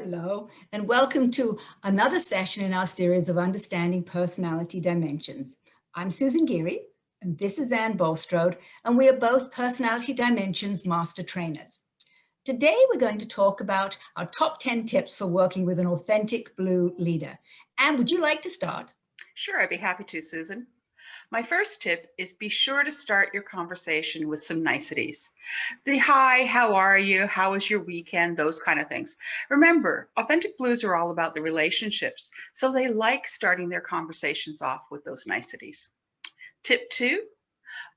Hello, and welcome to another session in our series of Understanding Personality Dimensions. I'm Susan Geary, and this is Anne Bulstrode, and we are both Personality Dimensions Master Trainers. Today, we're going to talk about our top 10 tips for working with an authentic blue leader. Anne, would you like to start? Sure, I'd be happy to, Susan. My first tip is be sure to start your conversation with some niceties. The hi, how are you? How was your weekend? Those kind of things. Remember, authentic blues are all about the relationships, so they like starting their conversations off with those niceties. Tip two,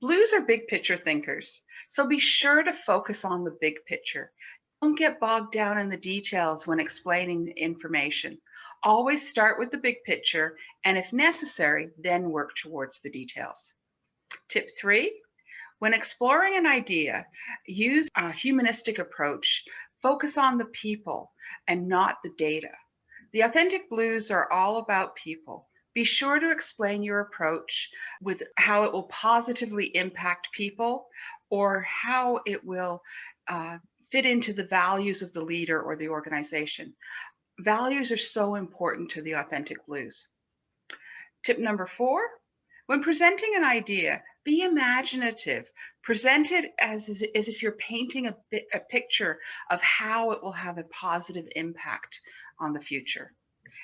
blues are big picture thinkers, so be sure to focus on the big picture. Don't get bogged down in the details when explaining information. Always start with the big picture, and if necessary, then work towards the details. Tip three, when exploring an idea, use a humanistic approach. Focus on the people and not the data. The authentic blues are all about people. Be sure to explain your approach with how it will positively impact people or how it will fit into the values of the leader or the organization. Values are so important to the authentic blues. Tip number four, when presenting an idea, be imaginative. Present it as if you're painting a picture of how it will have a positive impact on the future.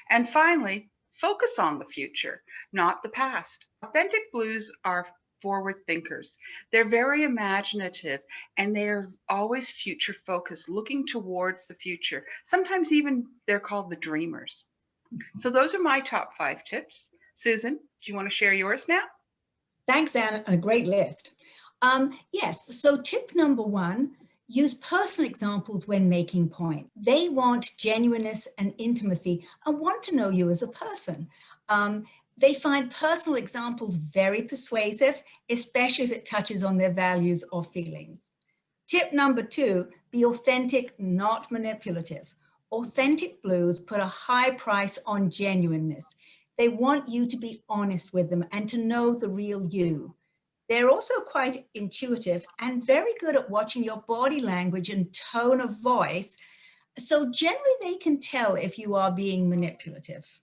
And finally, focus on the future, not the past. Authentic blues are forward thinkers. They're very imaginative and they're always future focused, looking towards the future. Sometimes even they're called the dreamers. So those are my top 5 tips. Susan, do you want to share yours now? Thanks, Anne, a great list. Yes, so tip number 1, use personal examples when making points. They want genuineness and intimacy and want to know you as a person. They find personal examples very persuasive, especially if it touches on their values or feelings. Tip number 2, be authentic, not manipulative. Authentic blues put a high price on genuineness. They want you to be honest with them and to know the real you. They're also quite intuitive and very good at watching your body language and tone of voice. So generally they can tell if you are being manipulative.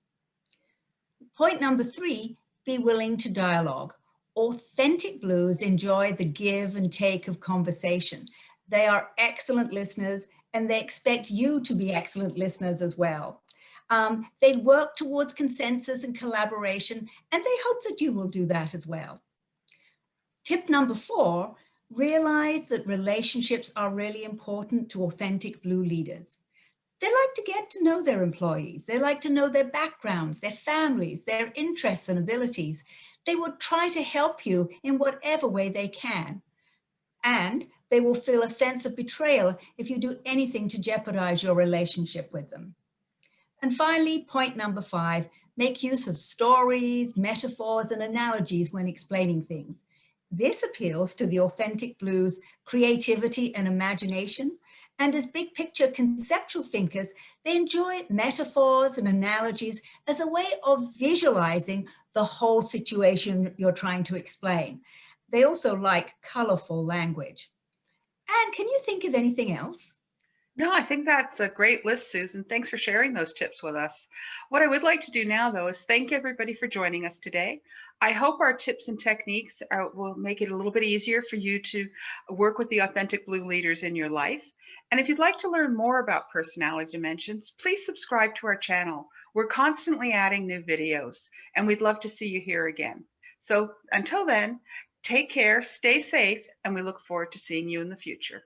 Point number 3, be willing to dialogue. Authentic blues enjoy the give and take of conversation. They are excellent listeners and they expect you to be excellent listeners as well. They work towards consensus and collaboration, and they hope that you will do that as well. Tip number 4, realize that relationships are really important to authentic blue leaders. They like to get to know their employees. They like to know their backgrounds, their families, their interests and abilities. They will try to help you in whatever way they can. And they will feel a sense of betrayal if you do anything to jeopardize your relationship with them. And finally, point number 5, make use of stories, metaphors, and analogies when explaining things. This appeals to the authentic blues' creativity and imagination. And as big picture conceptual thinkers, they enjoy metaphors and analogies as a way of visualizing the whole situation you're trying to explain. They also like colorful language. And can you think of anything else? No, I think that's a great list, Susan. Thanks for sharing those tips with us. What I would like to do now, though, is thank everybody for joining us today. I hope our tips and techniques will make it a little bit easier for you to work with the authentic blue leaders in your life. And if you'd like to learn more about personality dimensions, please subscribe to our channel. We're constantly adding new videos, and we'd love to see you here again. So until then, take care, stay safe, and we look forward to seeing you in the future.